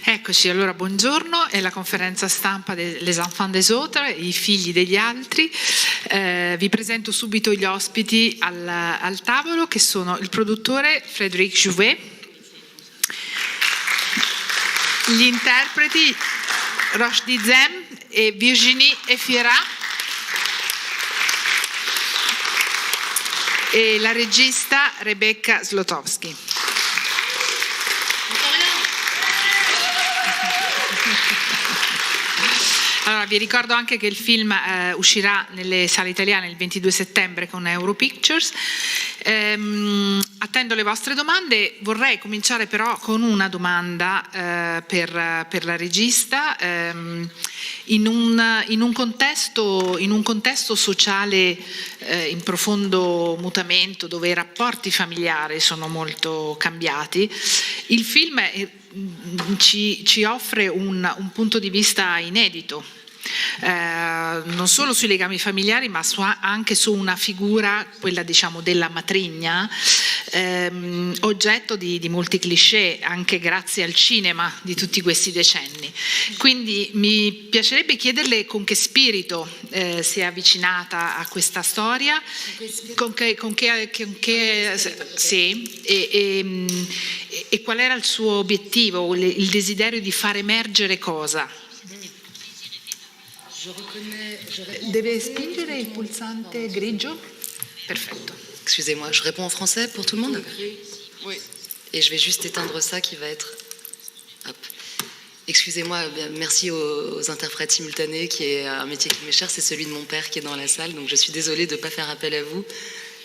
Eccoci, allora buongiorno, è la conferenza stampa Les Enfants des Autres, i figli degli altri. Vi presento subito gli ospiti al tavolo, che sono il produttore Frédéric Jouvet, gli interpreti Rochdi Zem e Virginie Efira e la regista Rebecca Zlotowski. Allora, vi ricordo anche che il film uscirà nelle sale italiane il 22 settembre con Europictures. Attendo le vostre domande. Vorrei cominciare però con una domanda per la regista. In un contesto sociale in profondo mutamento, dove i rapporti familiari sono molto cambiati, il film ci offre un punto di vista inedito, non solo sui legami familiari, ma anche su una figura, quella diciamo della matrigna, oggetto di molti cliché, anche grazie al cinema di tutti questi decenni. Quindi mi piacerebbe chiederle con che spirito si è avvicinata a questa storia, sì, e qual era il suo obiettivo, il desiderio di far emergere cosa? Deve spingere il pulsante grigio? Perfetto. Excusez-moi, je réponds en français pour tout le monde? Oui. Et je vais juste éteindre ça qui va être... Hop. Excusez-moi, merci aux interprètes simultanés, qui est un métier qui m'est cher, c'est celui de mon père qui est dans la salle, donc je suis désolée de ne pas faire appel à vous,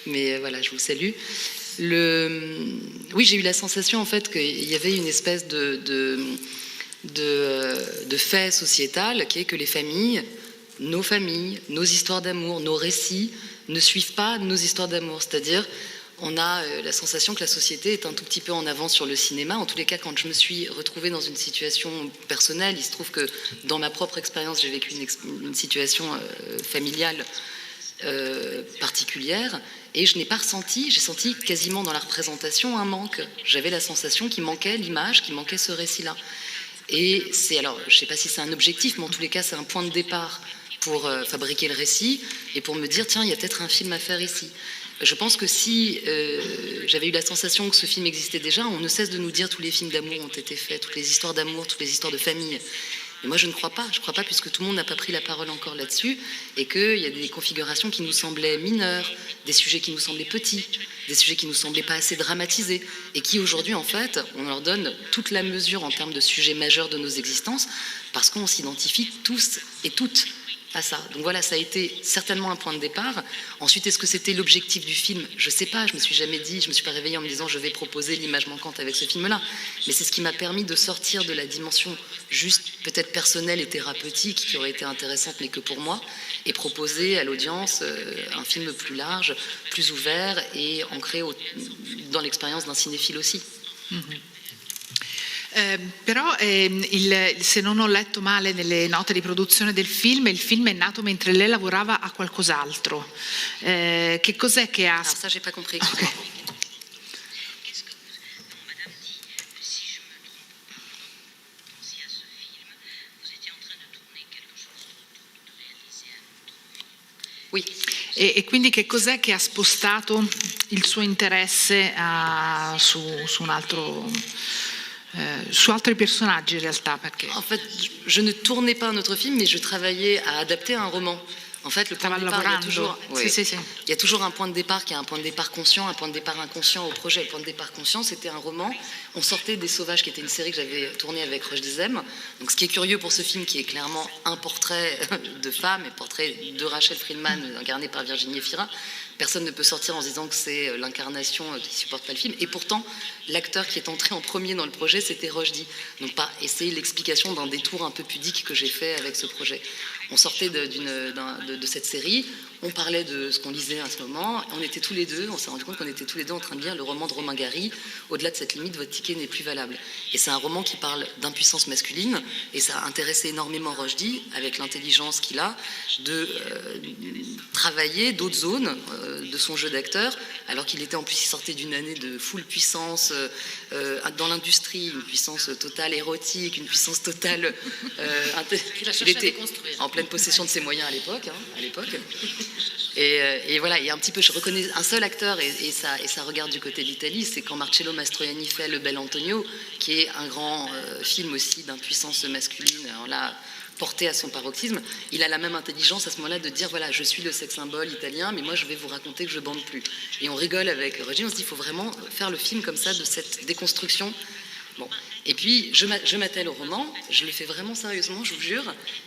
mais voilà, je vous salue. Oui, j'ai eu la sensation en fait qu'il y avait une espèce de fait sociétal qui est que les familles, nos histoires d'amour, nos récits ne suivent pas nos histoires d'amour. C'est-à-dire, on a la sensation que la société est un tout petit peu en avance sur le cinéma. En tous les cas, quand je me suis retrouvée dans une situation personnelle, il se trouve que dans ma propre expérience, j'ai vécu une situation familiale particulière, et je n'ai pas ressenti, j'ai senti quasiment dans la représentation un manque. J'avais la sensation qu'il manquait l'image, qu'il manquait ce récit-là. Et c'est, alors, je ne sais pas si c'est un objectif, mais en tous les cas, c'est un point de départ pour fabriquer le récit et pour me dire, tiens, il y a peut-être un film à faire ici. Je pense que si j'avais eu la sensation que ce film existait déjà, on ne cesse de nous dire tous les films d'amour ont été faits, toutes les histoires d'amour, toutes les histoires de famille. Et moi, je ne crois pas. Je ne crois pas, puisque tout le monde n'a pas pris la parole encore là-dessus, et qu'il y a des configurations qui nous semblaient mineures, des sujets qui nous semblaient petits, des sujets qui nous semblaient pas assez dramatisés, et qui aujourd'hui, en fait, on leur donne toute la mesure en termes de sujets majeurs de nos existences, parce qu'on s'identifie tous et toutes à ça. Donc voilà, ça a été certainement un point de départ. Ensuite, est-ce que c'était l'objectif du film? Je ne sais pas, je me suis jamais dit, je me suis pas réveillée en me disant je vais proposer l'image manquante avec ce film-là. Mais c'est ce qui m'a permis de sortir de la dimension juste peut-être personnelle et thérapeutique, qui aurait été intéressante mais que pour moi, et proposer à l'audience un film plus large, plus ouvert et ancré dans l'expérience d'un cinéphile aussi. Mm-hmm. Però se non ho letto male nelle note di produzione del film, il film è nato mentre lei lavorava a qualcos'altro. Che cos'è che ha... Alors ça, j'ai pas compris. Okay. Oui. E quindi che cos'è che ha spostato il suo interesse su un altro... su altri personaggi in realtà, perché... En fait, je ne tournais pas un autre film, mais je travaillais à adapter un roman. En fait, le point de départ, il y a toujours un point de départ qui est un point de départ conscient, un point de départ inconscient au projet. Le point de départ conscient, c'était un roman. On sortait des Sauvages, qui était une série que j'avais tournée avec Rochdi Zem. Donc, ce qui est curieux pour ce film, qui est clairement un portrait de femme, et portrait de Rachel Friedman, incarnée par Virginie Efira. Personne ne peut sortir en se disant que c'est l'incarnation qui ne supporte pas le film. Et pourtant, l'acteur qui est entré en premier dans le projet, c'était Rochdi. Donc, c'est l'explication d'un détour un peu pudique que j'ai fait avec ce projet. On sortait de cette série, on parlait de ce qu'on lisait à ce moment, on s'est rendu compte qu'on était tous les deux en train de lire le roman de Romain Gary, Au-delà de cette limite, votre ticket n'est plus valable. Et c'est un roman qui parle d'impuissance masculine, et ça a intéressé énormément Rochdy, avec l'intelligence qu'il a, de travailler d'autres zones de son jeu d'acteur, alors qu'il était en plus, il sortait d'une année de full puissance dans l'industrie, une puissance totale érotique, une puissance totale... il était en pleine possession de ses moyens à l'époque. Et voilà, il y a un petit peu, je reconnais un seul acteur, et ça regarde du côté de l'Italie, c'est quand Marcello Mastroianni fait Le Bel Antonio, qui est un grand film aussi d'impuissance masculine, alors là, porté à son paroxysme. Il a la même intelligence à ce moment-là de dire, voilà, je suis le sex symbole italien, mais moi je vais vous raconter que je bande plus. Et on rigole avec Roger, on se dit, il faut vraiment faire le film comme ça, de cette déconstruction. Bon. Et puis, je m'attelle au roman, je le fais vraiment sérieusement, je vous jure,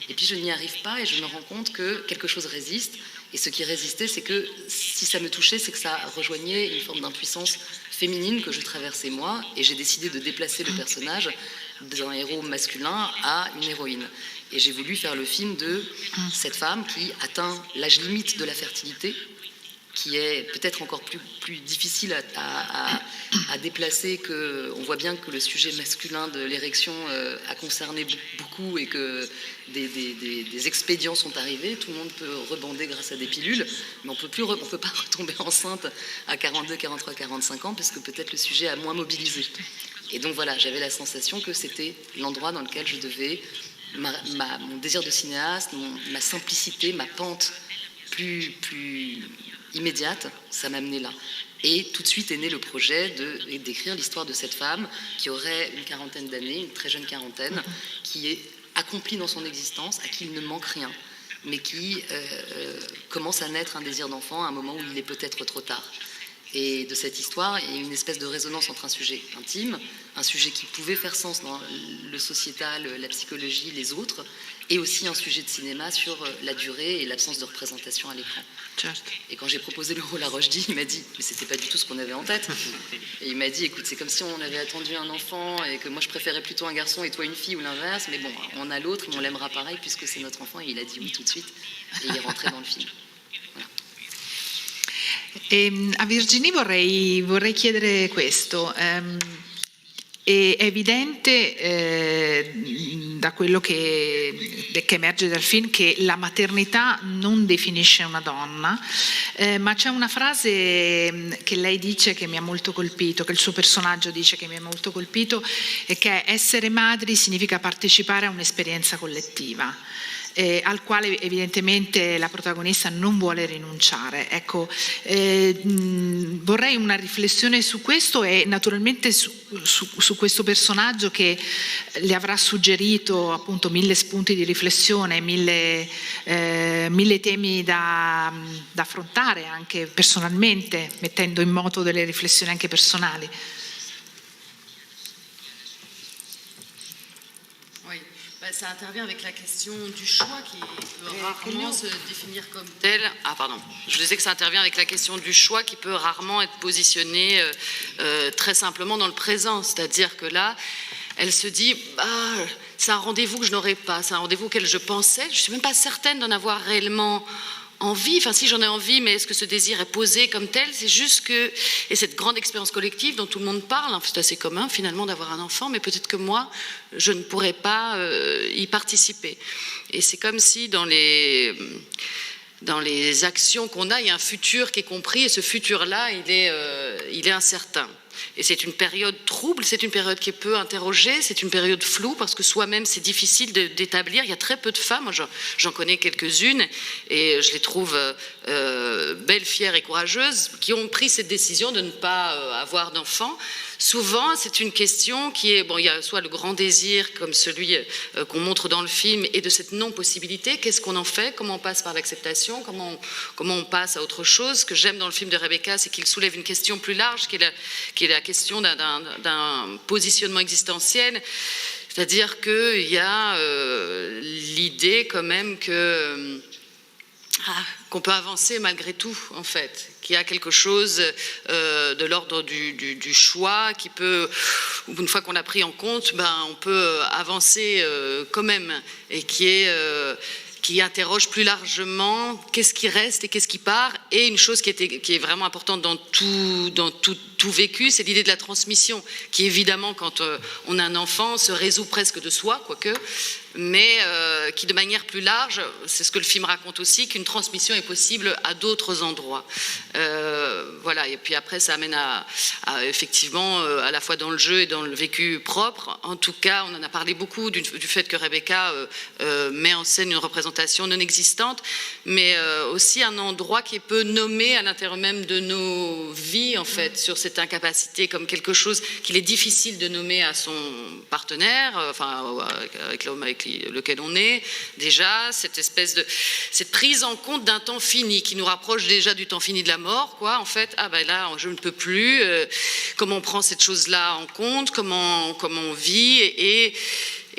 et puis je n'y arrive pas, et je me rends compte que quelque chose résiste, et ce qui résistait, c'est que si ça me touchait, c'est que ça rejoignait une forme d'impuissance féminine que je traversais moi, et j'ai décidé de déplacer le personnage d'un héros masculin à une héroïne. Et j'ai voulu faire le film de cette femme qui atteint l'âge limite de la fertilité, qui est peut-être encore plus difficile à déplacer, que on voit bien que le sujet masculin de l'érection a concerné beaucoup, et que des expédients sont arrivés. Tout le monde peut rebander grâce à des pilules, mais on peut pas retomber enceinte à 42, 43, 45 ans, parce que peut-être le sujet a moins mobilisé. Et donc voilà, j'avais la sensation que c'était l'endroit dans lequel je devais, mon désir de cinéaste, ma simplicité, ma pente plus immédiate, ça m'amenait là. Et tout de suite est né le projet d'écrire l'histoire de cette femme qui aurait une quarantaine d'années, une très jeune quarantaine, qui est accomplie dans son existence, à qui il ne manque rien, mais qui commence à naître un désir d'enfant à un moment où il est peut-être trop tard. Et de cette histoire, il y a une espèce de résonance entre un sujet intime, un sujet qui pouvait faire sens dans le sociétal, la psychologie, les autres, et aussi un sujet de cinéma sur la durée et l'absence de représentation à l'écran. Et quand j'ai proposé le rôle à Rochdy, il m'a dit, mais c'était pas du tout ce qu'on avait en tête. Et il m'a dit, écoute, c'est comme si on avait attendu un enfant et que moi je préférais plutôt un garçon et toi une fille, ou l'inverse, mais bon, on a l'autre et on l'aimera pareil puisque c'est notre enfant. Et il a dit oui tout de suite, et il est rentré dans le film. Voilà. A Virginie vorrei chiedere questo. È evidente da quello che emerge dal film che la maternità non definisce una donna, ma c'è una frase che lei dice che mi ha molto colpito, che il suo personaggio dice che mi ha molto colpito, e che essere madri significa partecipare a un'esperienza collettiva. Al quale evidentemente la protagonista non vuole rinunciare. Ecco, vorrei una riflessione su questo, e naturalmente su questo personaggio che le avrà suggerito appunto 1000 spunti di riflessione, 1000 temi da affrontare anche personalmente, mettendo in moto delle riflessioni anche personali. Ça intervient avec la question du choix qui peut rarement se définir comme tel. Ah pardon, je disais que ça intervient avec la question du choix qui peut rarement être positionné très simplement dans le présent. C'est-à-dire que là, elle se dit, c'est un rendez-vous que je n'aurais pas, c'est un rendez-vous auquel je pensais. Je ne suis même pas certaine d'en avoir réellement envie, enfin si j'en ai envie, mais est-ce que ce désir est posé comme tel? C'est juste que, et cette grande expérience collective dont tout le monde parle, c'est assez commun finalement d'avoir un enfant, mais peut-être que moi, je ne pourrais pas y participer. Et c'est comme si dans les actions qu'on a, il y a un futur qui est compris, et ce futur-là, il est incertain. Et c'est une période trouble, c'est une période qui peut interroger, c'est une période floue, parce que soi-même c'est difficile d'établir. Il y a très peu de femmes, moi j'en connais quelques-unes, et je les trouve belles, fières et courageuses, qui ont pris cette décision de ne pas avoir d'enfants. Souvent, c'est une question qui est, il y a soit le grand désir, comme celui qu'on montre dans le film, et de cette non-possibilité. Qu'est-ce qu'on en fait? Comment on passe par l'acceptation? Comment on passe à autre chose? Ce que j'aime dans le film de Rebecca, c'est qu'il soulève une question plus large, qui est la question d'un positionnement existentiel. C'est-à-dire qu'il y a l'idée quand même qu'on peut avancer malgré tout, en fait, qu'il y a quelque chose de l'ordre du choix qui peut, une fois qu'on l'a pris en compte, on peut avancer quand même, et qui est qui interroge plus largement qu'est-ce qui reste et qu'est-ce qui part. Et une chose qui est vraiment importante dans tout vécu, c'est l'idée de la transmission, qui évidemment, quand on a un enfant, se résout presque de soi, quoique, mais qui de manière plus large, c'est ce que le film raconte aussi, qu'une transmission est possible à d'autres endroits. Voilà, et puis après ça amène à effectivement, à la fois dans le jeu et dans le vécu propre. En tout cas, on en a parlé beaucoup du fait que Rebecca met en scène une représentation non existante, mais aussi un endroit qui est peu nommé à l'intérieur même de nos vies, en fait, sur cette incapacité comme quelque chose qu'il est difficile de nommer à son partenaire, enfin avec l'homme avec lequel on est, déjà, cette prise en compte d'un temps fini, qui nous rapproche déjà du temps fini de la mort, quoi, en fait, ah ben là, je ne peux plus, comment on prend cette chose-là en compte, comment on vit, et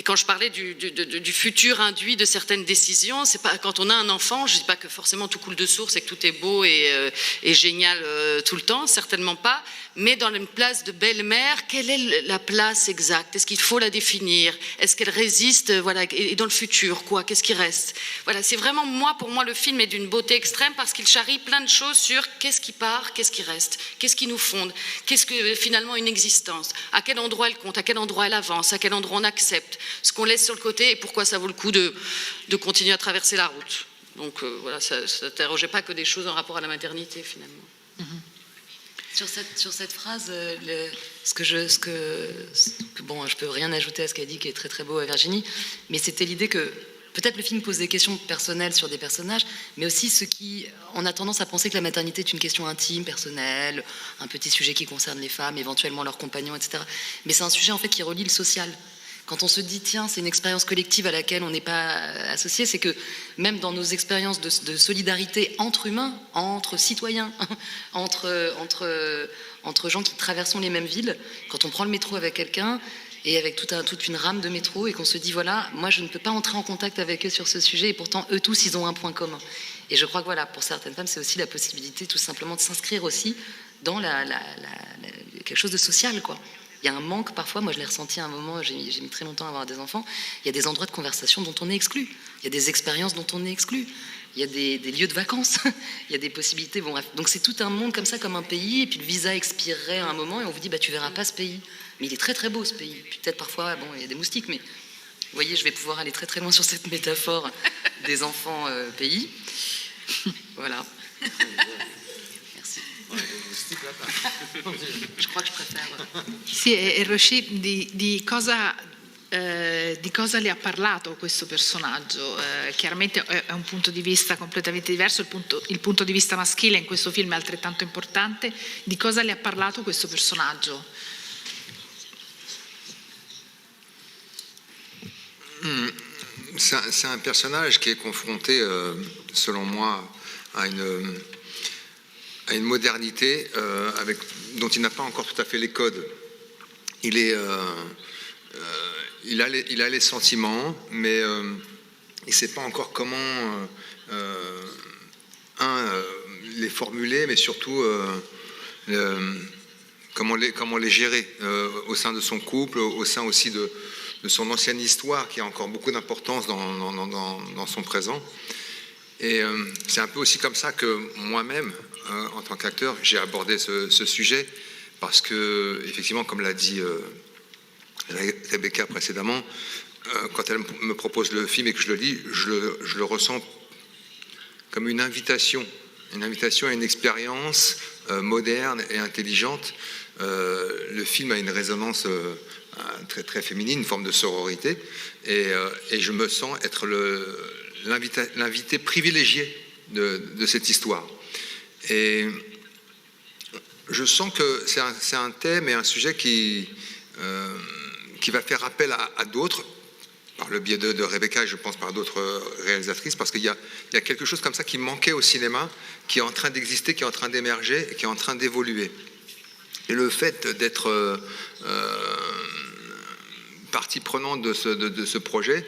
quand je parlais du futur induit de certaines décisions, c'est pas quand on a un enfant, je dis pas que forcément tout coule de source et que tout est beau et génial tout le temps, certainement pas, mais dans une place de belle-mère, quelle est la place exacte? Est-ce qu'il faut la définir? Est-ce qu'elle résiste, voilà, et dans le futur, quoi? Qu'est-ce qui reste? Voilà, c'est vraiment pour moi, le film est d'une beauté extrême parce qu'il charrie plein de choses sur qu'est-ce qui part, qu'est-ce qui reste, qu'est-ce qui nous fonde, qu'est-ce que finalement une existence, à quel endroit elle compte, à quel endroit elle avance, à quel endroit on accepte, ce qu'on laisse sur le côté et pourquoi ça vaut le coup de continuer à traverser la route. Donc voilà, ça n'interrogeait pas que des choses en rapport à la maternité finalement. Sur cette phrase, bon, je peux rien ajouter à ce qu'a dit, qui est très très beau à Virginie, mais c'était l'idée que peut-être le film pose des questions personnelles sur des personnages, mais aussi on a tendance à penser que la maternité est une question intime, personnelle, un petit sujet qui concerne les femmes, éventuellement leurs compagnons, etc. Mais c'est un sujet en fait qui relie le social. Quand on se dit, tiens, c'est une expérience collective à laquelle on n'est pas associé, c'est que même dans nos expériences de solidarité entre humains, entre citoyens, entre gens qui traversons les mêmes villes, quand on prend le métro avec quelqu'un et avec toute une rame de métro et qu'on se dit, voilà, moi je ne peux pas entrer en contact avec eux sur ce sujet et pourtant eux tous, ils ont un point commun. Et je crois que voilà, pour certaines femmes, c'est aussi la possibilité tout simplement de s'inscrire aussi dans quelque chose de social, quoi. Il y a un manque parfois, moi je l'ai ressenti à un moment, j'ai mis très longtemps à avoir des enfants, il y a des endroits de conversation dont on est exclu, il y a des expériences dont on est exclu, il y a des lieux de vacances, il y a des possibilités, bon bref. Donc c'est tout un monde comme ça, comme un pays, et puis le visa expirerait à un moment et on vous dit, bah tu verras pas ce pays. Mais il est très très beau ce pays, puis peut-être parfois, bon il y a des moustiques, mais vous voyez, je vais pouvoir aller très très loin sur cette métaphore des enfants pays. Voilà. Je crois que je préfère. Sì, e Rocher, di cosa le ha parlato questo personaggio? Chiaramente è un punto di vista completamente diverso, il punto di vista maschile in questo film è altrettanto importante. Di cosa le ha parlato questo personaggio? C'est un personnage qui est confronté, selon moi, à une modernité dont il n'a pas encore tout à fait les codes. Il a les sentiments, mais il ne sait pas encore comment les formuler, mais surtout comment les gérer au sein de son couple, au sein aussi de son ancienne histoire, qui a encore beaucoup d'importance dans son présent. Et c'est un peu aussi comme ça que moi-même, en tant qu'acteur, j'ai abordé ce sujet, parce que, effectivement, comme l'a dit Rebecca précédemment, quand elle me propose le film et que je le lis, je le ressens comme une invitation à une expérience moderne et intelligente. Le film a une résonance très, très féminine, une forme de sororité, et je me sens être l'invité privilégié de cette histoire. Et je sens que c'est un thème et un sujet qui va faire appel à d'autres, par le biais de Rebecca et je pense par d'autres réalisatrices, parce qu'il y a quelque chose comme ça qui manquait au cinéma, qui est en train d'exister, qui est en train d'émerger et qui est en train d'évoluer. Et le fait d'être partie prenante de ce projet,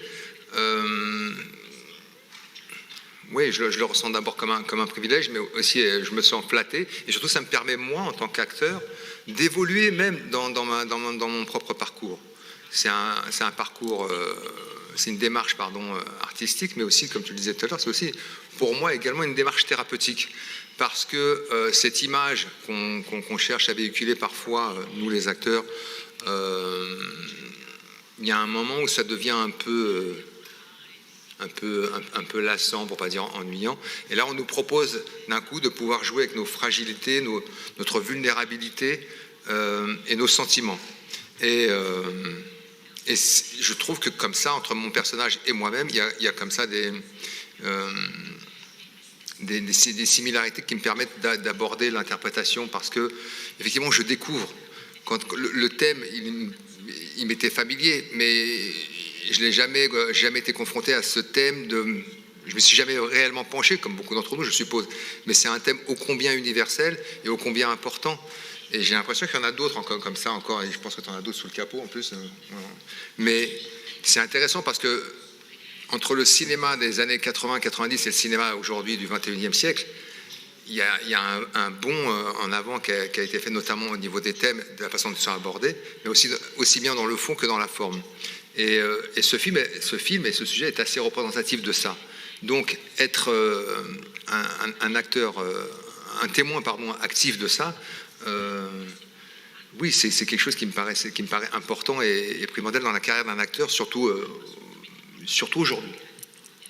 oui, je le ressens d'abord comme un privilège, mais aussi je me sens flatté. Et surtout, ça me permet, moi, en tant qu'acteur, d'évoluer même dans mon propre parcours. c'est un parcours, c'est une démarche artistique, mais aussi, comme tu le disais tout à l'heure, c'est aussi pour moi également une démarche thérapeutique. Parce que cette image qu'on cherche à véhiculer parfois, nous les acteurs, il y a un moment où ça devient un peu lassant, pour pas dire ennuyant. Et là, on nous propose d'un coup de pouvoir jouer avec nos fragilités, notre vulnérabilité et nos sentiments. Et je trouve que comme ça, entre mon personnage et moi-même, il y a comme ça des similarités qui me permettent d'aborder l'interprétation, parce que effectivement je découvre quand le thème il m'était familier, mais je n'ai jamais été confronté à ce thème. Je me suis jamais réellement penché, comme beaucoup d'entre nous je suppose, mais c'est un thème ô combien universel et ô combien important, et j'ai l'impression qu'il y en a d'autres encore comme ça encore, et je pense que tu en as d'autres sous le capot en plus, mais c'est intéressant parce que entre le cinéma des années 80-90 et le cinéma aujourd'hui du 21e siècle, il y a un bond en avant qui a été fait, notamment au niveau des thèmes, de la façon dont ils sont abordés, mais aussi bien dans le fond que dans la forme. Et ce film et ce sujet est assez représentatif de ça. Donc être un acteur, un témoin actif de ça, oui, c'est quelque chose qui me paraît important et primordial dans la carrière d'un acteur, surtout aujourd'hui.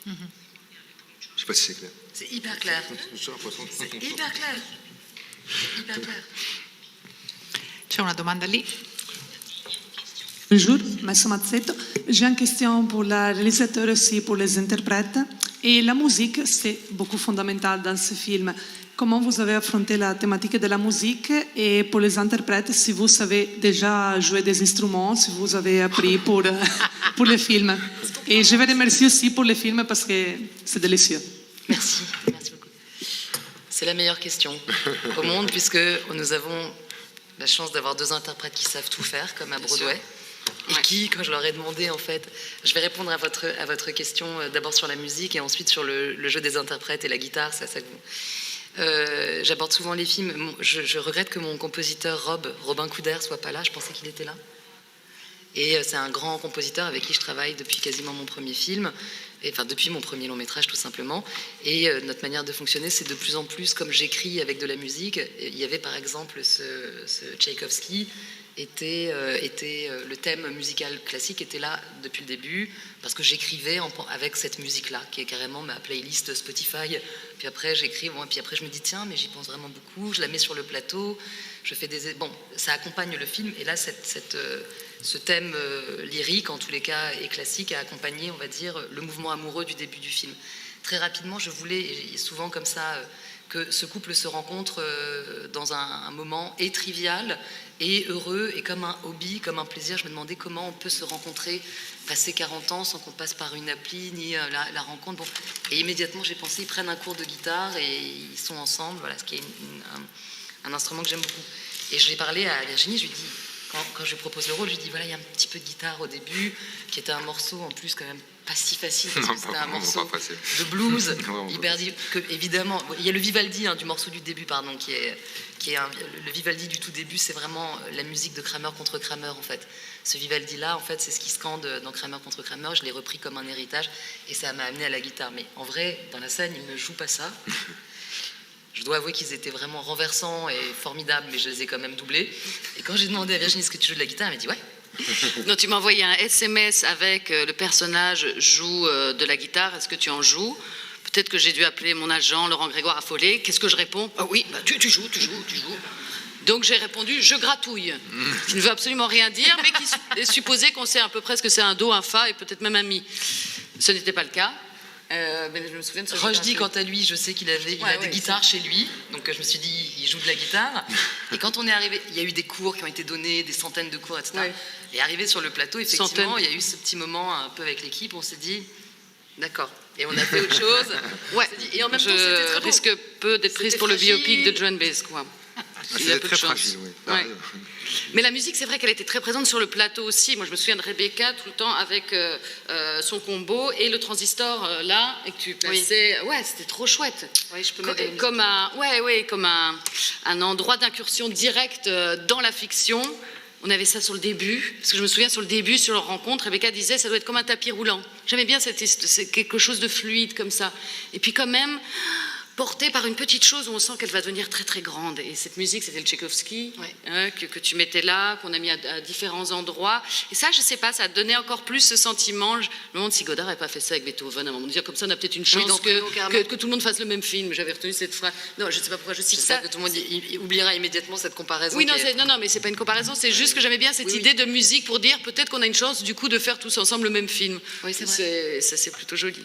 Je ne sais pas si c'est clair. C'est hyper clair. C'est hyper clair. Hyper clair. C'è una domanda lì. Bonjour, Massimo Mazzetto. J'ai une question pour le réalisateur aussi, pour les interprètes. Et la musique, c'est beaucoup fondamental dans ce film. Comment vous avez affronté la thématique de la musique, et pour les interprètes, si vous savez déjà jouer des instruments, si vous avez appris pour le film. Et je vous remercie aussi pour le film parce que c'est délicieux. Merci beaucoup. C'est la meilleure question au monde, puisque nous avons la chance d'avoir 2 interprètes qui savent tout faire, comme à Broadway. Et qui, quand je leur ai demandé, en fait, je vais répondre à votre question d'abord sur la musique et ensuite sur le jeu des interprètes et la guitare, c'est à ça que vous... J'aborde souvent les films. Je regrette que mon compositeur Robin Couder soit pas là. Je pensais qu'il était là. Et c'est un grand compositeur avec qui je travaille depuis quasiment mon premier film, enfin depuis mon premier long métrage tout simplement. Et notre manière de fonctionner, c'est de plus en plus comme j'écris avec de la musique. Il y avait par exemple ce Tchaïkovski. Le thème musical classique était là depuis le début, parce que j'écrivais avec cette musique-là, qui est carrément ma playlist Spotify. Puis après, j'écris, puis après je me dis, tiens, mais j'y pense vraiment beaucoup, je la mets sur le plateau, je fais des... Bon, ça accompagne le film, et là, ce thème lyrique, en tous les cas, et classique, a accompagné, on va dire, le mouvement amoureux du début du film. Très rapidement, je voulais, et souvent comme ça... que ce couple se rencontre dans un moment et trivial et heureux et comme un hobby, comme un plaisir. Je me demandais comment on peut se rencontrer, passer 40 ans sans qu'on passe par une appli ni la rencontre. Bon. Et immédiatement, j'ai pensé, ils prennent un cours de guitare et ils sont ensemble, voilà, ce qui est un instrument que j'aime beaucoup. Et je l'ai parlé à Virginie, je lui ai dit, quand je lui propose le rôle, je lui dis, voilà, il y a un petit peu de guitare au début, qui était un morceau en plus quand même pas si facile, parce que c'était un morceau de blues, hyper évidemment, il y a le Vivaldi du morceau du début, pardon, qui est le Vivaldi du tout début, c'est vraiment la musique de Kramer contre Kramer, en fait. Ce Vivaldi-là, en fait, c'est ce qui scande dans Kramer contre Kramer, je l'ai repris comme un héritage, et ça m'a amené à la guitare. Mais en vrai, dans la scène, ils ne jouent pas ça. Je dois avouer qu'ils étaient vraiment renversants et formidables, mais je les ai quand même doublés. Et quand j'ai demandé à Virginie, est-ce que tu joues de la guitare, elle m'a dit ouais. Non, tu m'as envoyé un SMS avec le personnage joue de la guitare, est-ce que tu en joues? Peut-être que j'ai dû appeler mon agent, Laurent Grégoire, affolé. Qu'est-ce que je réponds? Ah oui, bah, tu joues. Donc j'ai répondu, je gratouille. Qui ne veut absolument rien dire, mais qui est supposé qu'on sait à peu près ce que c'est un do, un fa et peut-être même un mi. Ce n'était pas le cas. Mais je me souviens de ce Rushdie, quant à lui, je sais qu'il a des guitares chez lui, donc je me suis dit, il joue de la guitare. Et quand on est arrivé, il y a eu des cours qui ont été donnés, des centaines de cours, etc. Ouais. Et arrivé sur le plateau, effectivement, il y a eu ce petit moment un peu avec l'équipe, on s'est dit, d'accord. Et on a fait autre chose. Ouais. Et en même temps, je risque peu d'être prise pour le biopic de Joan Baez, quoi. C'était très fragile, oui. Ouais. Mais la musique, c'est vrai qu'elle était très présente sur le plateau aussi. Moi, je me souviens de Rebecca tout le temps avec son combo et le transistor là, et que tu passais. Oui. Ouais, c'était trop chouette. Oui, je peux mettre comme un endroit d'incursion directe dans la fiction. On avait ça sur le début, parce que je me souviens sur le début, sur leur rencontre, Rebecca disait ça doit être comme un tapis roulant. J'aimais bien c'est quelque chose de fluide comme ça. Et puis quand même, portée par une petite chose où on sent qu'elle va devenir très très grande. Et cette musique, c'était le Tchaïkovski, que tu mettais là, qu'on a mis à différents endroits. Et ça, je sais pas, ça donnait encore plus ce sentiment. Je me demande si Godard n'avait pas fait ça avec Beethoven à un moment donné. Comme ça, on a peut-être une chance que tout le monde fasse le même film. J'avais retenu cette phrase. Non, je sais pas pourquoi je cite ça. Que tout le monde il oubliera immédiatement cette comparaison. Oui, non, mais c'est pas une comparaison. C'est juste que j'aimais bien cette idée de musique pour dire peut-être qu'on a une chance du coup de faire tous ensemble le même film. Oui, c'est vrai. C'est plutôt joli.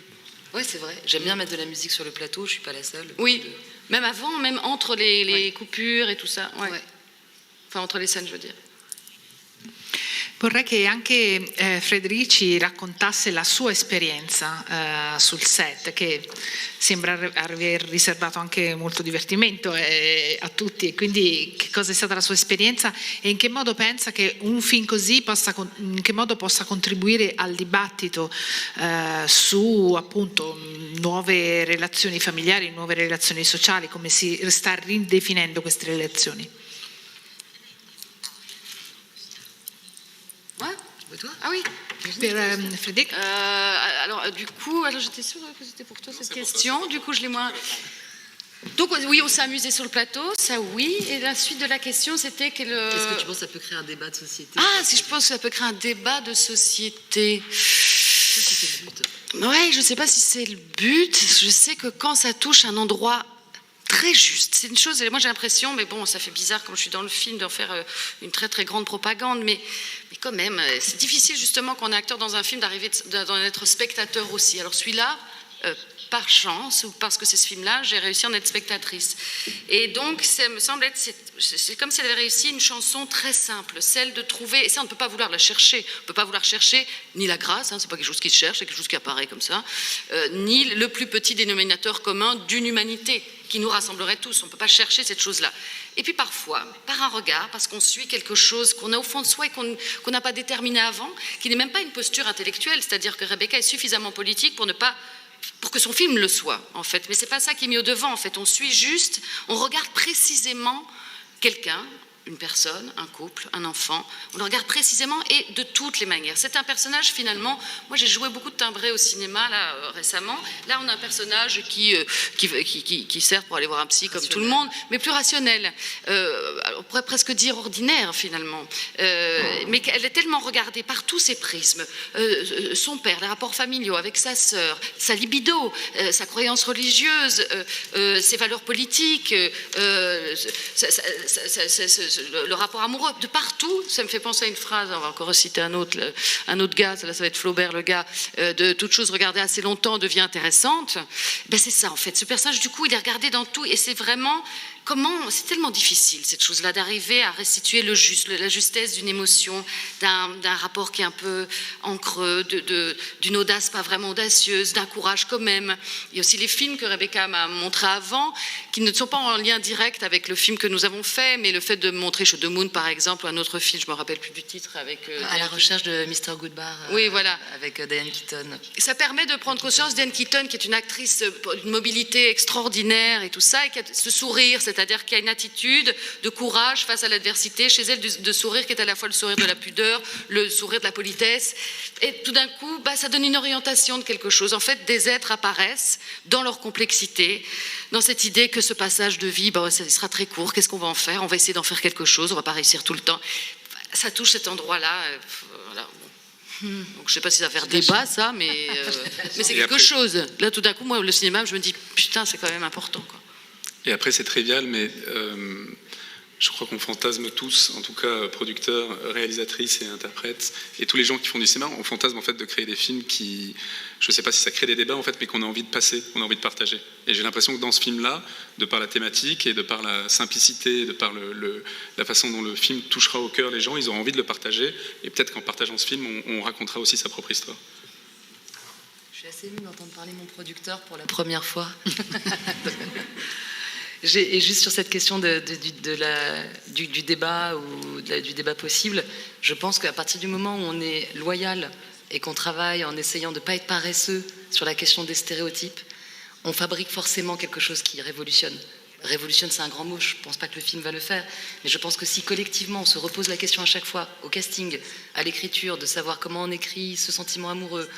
Oui, c'est vrai. J'aime bien mettre de la musique sur le plateau, je suis pas la seule. Oui, même avant, même entre les coupures et tout ça. Ouais. Enfin, entre les scènes, je veux dire. Vorrei che anche Frédéric raccontasse la sua esperienza sul set, che sembra aver riservato anche molto divertimento a tutti, e quindi che cosa è stata la sua esperienza e in che modo pensa che un film così possa contribuire al dibattito su appunto nuove relazioni familiari, nuove relazioni sociali, come si sta ridefinendo queste relazioni. Ah oui. Frédéric. Alors du coup, j'étais sûre que c'était pour toi cette question. Du coup, je l'ai moins. Donc oui, on s'est amusé sur le plateau, ça oui. Et la suite de la question, c'était quel. Qu'est-ce que tu penses que ça peut créer un débat de société? Ah, si je pense que ça peut créer un débat de société. Ça, c'est le but. Ouais, je sais pas si c'est le but. Je sais que quand ça touche un endroit très juste, c'est une chose. Et moi, j'ai l'impression, mais bon, ça fait bizarre comme je suis dans le film d'en faire une très très grande propagande, mais quand même, c'est difficile justement quand on est acteur dans un film d'arriver d'en être spectateur aussi. Alors celui-là, par chance ou parce que c'est ce film-là, j'ai réussi à en être spectatrice. Et donc, ça me semble être, c'est comme si elle avait réussi une chanson très simple, celle de trouver, et ça on ne peut pas vouloir la chercher, on ne peut pas vouloir chercher ni la grâce, c'est pas quelque chose qui se cherche, c'est quelque chose qui apparaît comme ça, ni le plus petit dénominateur commun d'une humanité qui nous rassemblerait tous, on ne peut pas chercher cette chose-là. Et puis parfois, par un regard, parce qu'on suit quelque chose qu'on a au fond de soi et qu'on n'a pas déterminé avant, qui n'est même pas une posture intellectuelle, c'est-à-dire que Rebecca est suffisamment politique pour que son film le soit, en fait. Mais c'est pas ça qui est mis au devant, en fait. On suit juste, on regarde précisément quelqu'un, une personne, un couple, un enfant. On le regarde précisément et de toutes les manières. C'est un personnage, finalement, moi j'ai joué beaucoup de timbrés au cinéma, là, récemment. Là, on a un personnage qui sert pour aller voir un psy comme tout le monde, mais plus rationnel. On pourrait presque dire ordinaire, finalement. Mais elle est tellement regardée par tous ses prismes. Son père, les rapports familiaux avec sa sœur, sa libido, sa croyance religieuse, ses valeurs politiques, le rapport amoureux, de partout. Ça me fait penser à une phrase, on va encore citer un autre gars, ça va être Flaubert, le gars, de toute chose regardée assez longtemps devient intéressante. Ben c'est ça en fait, ce personnage du coup il est regardé dans tout et c'est vraiment c'est tellement difficile cette chose-là d'arriver à restituer la justesse d'une émotion, d'un rapport qui est un peu en creux, d'une audace pas vraiment audacieuse, d'un courage quand même. Il y a aussi les films que Rebecca m'a montrés avant, qui ne sont pas en lien direct avec le film que nous avons fait, mais le fait de montrer Show the Moon par exemple, ou un autre film, je me rappelle plus du titre, avec à la recherche de Mr. Goodbar. Oui, voilà. Avec Diane Keaton. Et ça permet de prendre conscience d'Diane Keaton, qui est une actrice d'une mobilité extraordinaire et tout ça, et qui a ce sourire, c'est-à-dire qu'il y a une attitude de courage face à l'adversité, chez elle de sourire qui est à la fois le sourire de la pudeur, le sourire de la politesse, et tout d'un coup, ça donne une orientation de quelque chose. En fait, des êtres apparaissent dans leur complexité, dans cette idée que ce passage de vie, ça sera très court, qu'est-ce qu'on va en faire? On va essayer d'en faire quelque chose, on ne va pas réussir tout le temps. Ça touche cet endroit-là, voilà. Donc, je ne sais pas si ça va faire débat, ça, mais c'est quelque chose. Là, tout d'un coup, moi, le cinéma, je me dis, putain, c'est quand même important, quoi. Et après, c'est trivial, mais je crois qu'on fantasme tous, en tout cas producteurs, réalisatrices et interprètes, et tous les gens qui font du cinéma, on fantasme en fait de créer des films qui, je ne sais pas si ça crée des débats en fait, mais qu'on a envie de passer, qu'on a envie de partager. Et j'ai l'impression que dans ce film-là, de par la thématique et de par la simplicité, de par la façon dont le film touchera au cœur les gens, ils auront envie de le partager, et peut-être qu'en partageant ce film, on racontera aussi sa propre histoire. Je suis assez émue d'entendre parler mon producteur pour la première fois. Et juste sur cette question du débat ou du débat possible, je pense qu'à partir du moment où on est loyal et qu'on travaille en essayant de ne pas être paresseux sur la question des stéréotypes, on fabrique forcément quelque chose qui révolutionne. révolutionne, c'est un grand mot, je ne pense pas que le film va le faire, mais je pense que si collectivement on se repose la question à chaque fois, au casting, à l'écriture, de savoir comment on écrit ce sentiment amoureux,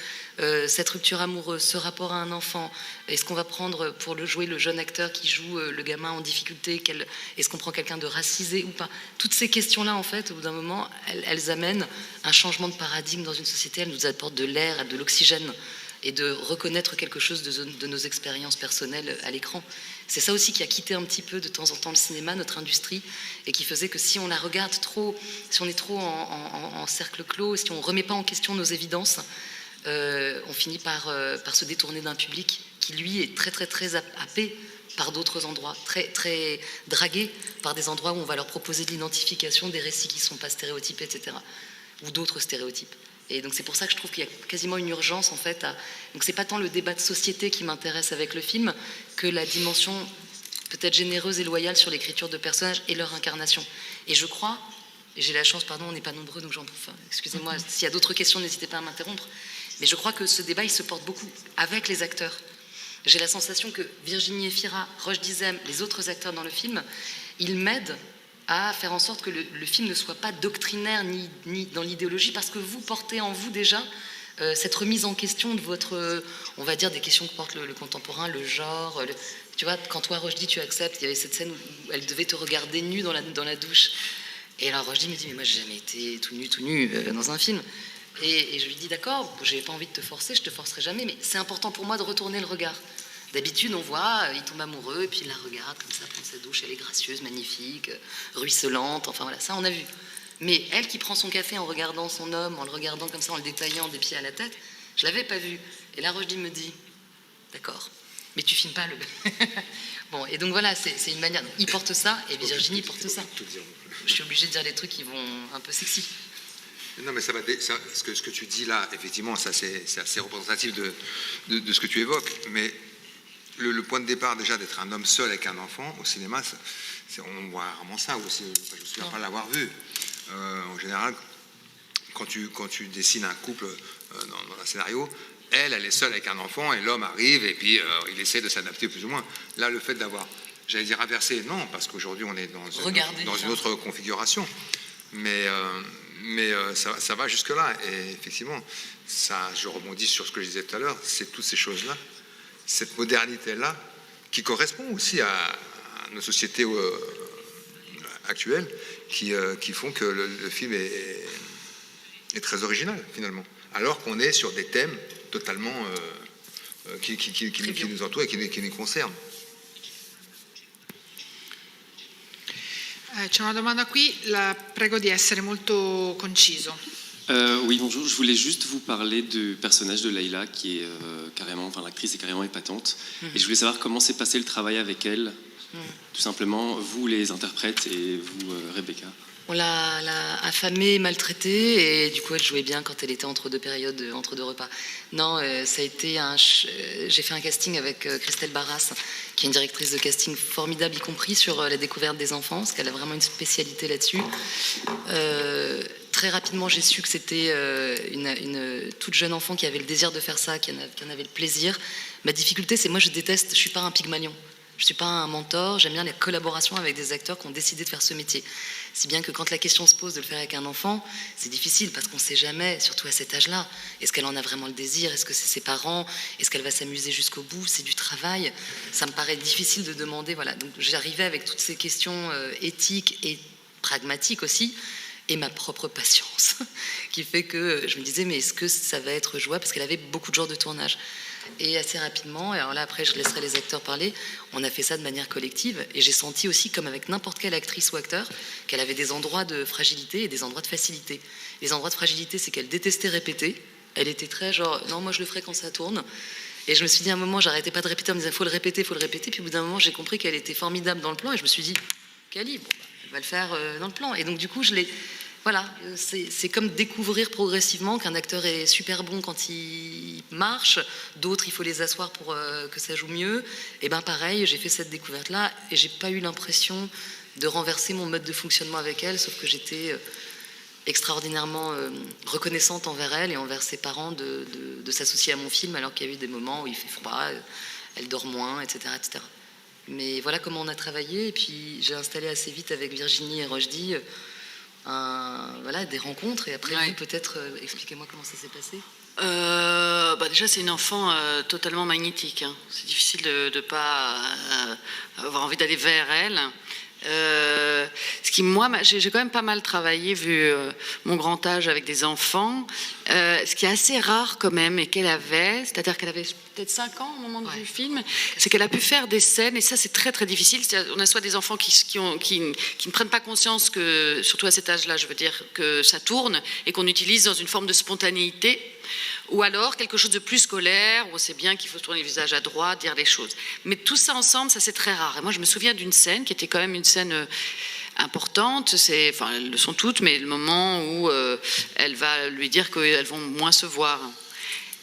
cette rupture amoureuse, ce rapport à un enfant, est-ce qu'on va prendre pour le jouer le jeune acteur qui joue le gamin en difficulté, est-ce qu'on prend quelqu'un de racisé ou pas? Toutes ces questions-là, en fait, au bout d'un moment, elles amènent un changement de paradigme dans une société, elles nous apportent de l'air, de l'oxygène, et de reconnaître quelque chose de nos expériences personnelles à l'écran. C'est ça aussi qui a quitté un petit peu de temps en temps le cinéma, notre industrie, et qui faisait que si on la regarde trop, si on est trop en cercle clos, si on ne remet pas en question nos évidences, on finit par se détourner d'un public qui, lui, est très, très, très happé par d'autres endroits, très, très dragué par des endroits où on va leur proposer de l'identification, des récits qui ne sont pas stéréotypés, etc., ou d'autres stéréotypes. Et donc c'est pour ça que je trouve qu'il y a quasiment une urgence en fait. Donc c'est pas tant le débat de société qui m'intéresse avec le film que la dimension peut-être généreuse et loyale sur l'écriture de personnages et leur incarnation. Et je crois, et j'ai la chance, pardon, on n'est pas nombreux donc excusez-moi, s'il y a d'autres questions n'hésitez pas à m'interrompre, mais je crois que ce débat il se porte beaucoup avec les acteurs. J'ai la sensation que Virginie Efira, Roche Dizem, les autres acteurs dans le film, ils m'aident à faire en sorte que le film ne soit pas doctrinaire ni dans l'idéologie, parce que vous portez en vous déjà cette remise en question de votre, on va dire, des questions que porte le contemporain, le genre. Tu vois, quand toi, Rochdy, tu acceptes, il y avait cette scène où elle devait te regarder nue dans la douche. Et alors Rochdy me dit, mais moi, j'ai jamais été tout nu dans un film. Et je lui dis, d'accord, j'ai pas envie de te forcer, je te forcerai jamais, mais c'est important pour moi de retourner le regard. D'habitude, on voit, il tombe amoureux, et puis il la regarde comme ça, prendre sa douche, elle est gracieuse, magnifique, ruisselante, enfin voilà, ça on a vu. Mais elle qui prend son café en regardant son homme, en le regardant comme ça, en le détaillant des pieds à la tête, je l'avais pas vu. Et là, Rochdy me dit, d'accord, mais tu filmes pas le... Bon, et donc voilà, c'est une manière... Il porte ça, et Virginie porte ça. Je suis obligée de dire des trucs qui vont un peu sexy. Non, mais ce que tu dis là, effectivement, ça c'est assez représentatif de ce que tu évoques, mais... Le point de départ déjà d'être un homme seul avec un enfant au cinéma, on voit rarement ça aussi. Je ne me souviens pas l'avoir vu. En général, quand tu dessines un couple dans un scénario, elle est seule avec un enfant et l'homme arrive et puis il essaie de s'adapter plus ou moins. Là, le fait d'avoir, j'allais dire inversé, non, parce qu'aujourd'hui on est dans une autre configuration. Mais ça va jusque-là. Et effectivement, ça, je rebondis sur ce que je disais tout à l'heure, c'est toutes ces choses-là. Cette modernité-là, qui correspond aussi à nos sociétés actuelles, qui font que le film est très original, finalement. Alors qu'on est sur des thèmes totalement qui nous entourent et qui nous concernent. C'è una domanda qui, la prego di essere molto conciso. Oui, bonjour. Je voulais juste vous parler du personnage de Leïla qui est carrément, enfin l'actrice est carrément épatante. Et je voulais savoir comment s'est passé le travail avec elle, tout simplement, vous les interprètes et vous, Rebecca. On l'a affamée, maltraitée, et du coup elle jouait bien quand elle était entre deux périodes, entre deux repas. Non, ça a été j'ai fait un casting avec Christelle Barras, qui est une directrice de casting formidable, y compris sur la découverte des enfants, parce qu'elle a vraiment une spécialité là-dessus. Très rapidement, j'ai su que c'était une toute jeune enfant qui avait le désir de faire ça, qui en avait le plaisir. Ma difficulté, c'est moi, je suis pas un Pygmalion. Je ne suis pas un mentor, j'aime bien la collaboration avec des acteurs qui ont décidé de faire ce métier. Si bien que quand la question se pose de le faire avec un enfant, c'est difficile parce qu'on ne sait jamais, surtout à cet âge-là, est-ce qu'elle en a vraiment le désir, est-ce que c'est ses parents, est-ce qu'elle va s'amuser jusqu'au bout, c'est du travail. Ça me paraît difficile de demander, voilà. Donc j'arrivais avec toutes ces questions éthiques et pragmatiques aussi, et ma propre patience, qui fait que je me disais, mais est-ce que ça va être jouable, parce qu'elle avait beaucoup de jours de tournage. Et assez rapidement, et alors là après je laisserai les acteurs parler, on a fait ça de manière collective, et j'ai senti aussi, comme avec n'importe quelle actrice ou acteur, qu'elle avait des endroits de fragilité et des endroits de facilité. Les endroits de fragilité, c'est qu'elle détestait répéter, elle était très genre, non moi je le ferai quand ça tourne, et je me suis dit à un moment, j'arrêtais pas de répéter, en me disant faut le répéter, puis au bout d'un moment j'ai compris qu'elle était formidable dans le plan, et je me suis dit, Cali, bon, elle va le faire dans le plan, et donc du coup je l'ai... Voilà, c'est comme découvrir progressivement qu'un acteur est super bon quand il marche, d'autres il faut les asseoir pour que ça joue mieux. Et bien pareil, j'ai fait cette découverte-là et j'ai pas eu l'impression de renverser mon mode de fonctionnement avec elle, sauf que j'étais extraordinairement reconnaissante envers elle et envers ses parents de s'associer à mon film, alors qu'il y a eu des moments où il fait froid, elle dort moins, etc., etc. Mais voilà comment on a travaillé. Et puis j'ai installé assez vite avec Virginie et Rochdy voilà, des rencontres. Et après, vous, peut-être, expliquez-moi comment ça s'est passé. Déjà, c'est une enfant totalement magnétique. Hein. C'est difficile de ne pas avoir envie d'aller vers elle. Ce qui, moi, j'ai quand même pas mal travaillé, vu mon grand âge avec des enfants. Ce qui est assez rare quand même, et qu'elle avait, c'est-à-dire qu'elle avait peut-être 5 ans au moment du film, c'est qu'elle a pu faire des scènes, et ça c'est très très difficile. On a soit des enfants qui ne prennent pas conscience que, surtout à cet âge-là, je veux dire, que ça tourne, et qu'on utilise dans une forme de spontanéité, ou alors quelque chose de plus scolaire, où on sait bien qu'il faut tourner le visage à droite, dire les choses. Mais tout ça ensemble, ça c'est très rare. Et moi je me souviens d'une scène qui était quand même une scène importante, enfin elles le sont toutes, mais le moment où elle va lui dire qu'elles vont moins se voir.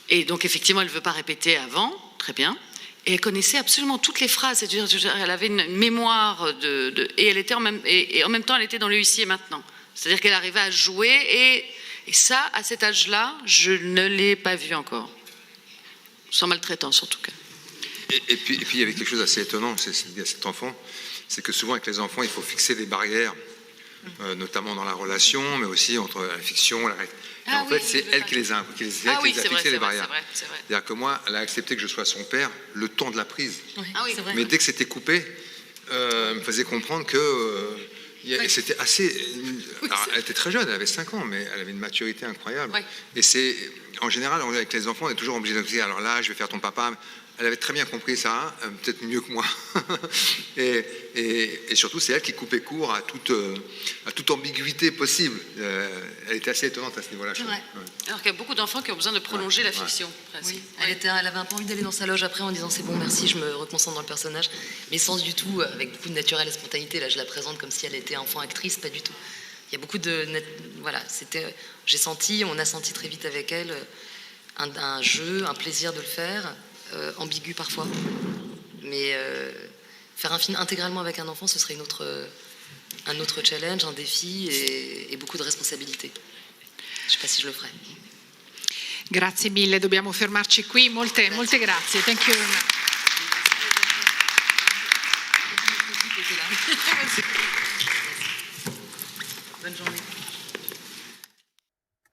Et donc effectivement elle ne veut pas répéter avant, très bien. Et elle connaissait absolument toutes les phrases, c'est-à-dire elle avait une mémoire et elle était en même temps elle était dans le ici et maintenant. C'est-à-dire qu'elle arrivait à jouer et ça, à cet âge-là, je ne l'ai pas vu encore. Sans maltraitance, en tout cas. Et puis, il y avait quelque chose d'assez étonnant chez cet enfant, c'est que souvent, avec les enfants, il faut fixer des barrières, notamment dans la relation, mais aussi entre la fiction, la réalité. En fait, c'est elle qui les a fixé les barrières. C'est-à-dire que moi, elle a accepté que je sois son père le temps de la prise. Mais dès que c'était coupé, elle me faisait comprendre que... c'était assez... Alors, elle était très jeune, elle avait 5 ans, mais elle avait une maturité incroyable. Ouais. Et c'est... En général, avec les enfants, on est toujours obligé de dire, alors là, je vais faire ton papa. Elle avait très bien compris ça, peut-être mieux que moi. et surtout, c'est elle qui coupait court à toute ambiguïté possible. Elle était assez étonnante à ce niveau-là. Ouais. Alors qu'il y a beaucoup d'enfants qui ont besoin de prolonger la fiction. Oui. Elle avait un peu envie d'aller dans sa loge après en disant c'est bon, merci, je me reconcentre dans le personnage. Mais sans du tout, avec beaucoup de naturel et spontanéité. Là, je la présente comme si elle était enfant actrice, pas du tout. Il y a beaucoup de... Voilà, on a senti très vite avec elle un jeu, un plaisir de le faire. Ambigu parfois, mais faire un film intégralement avec un enfant, ce serait un autre challenge, un défi et beaucoup de responsabilité. Je ne sais pas si je le ferai. Grazie mille, dobbiamo fermarci qui. Molte grazie. Thank you. Bonne journée.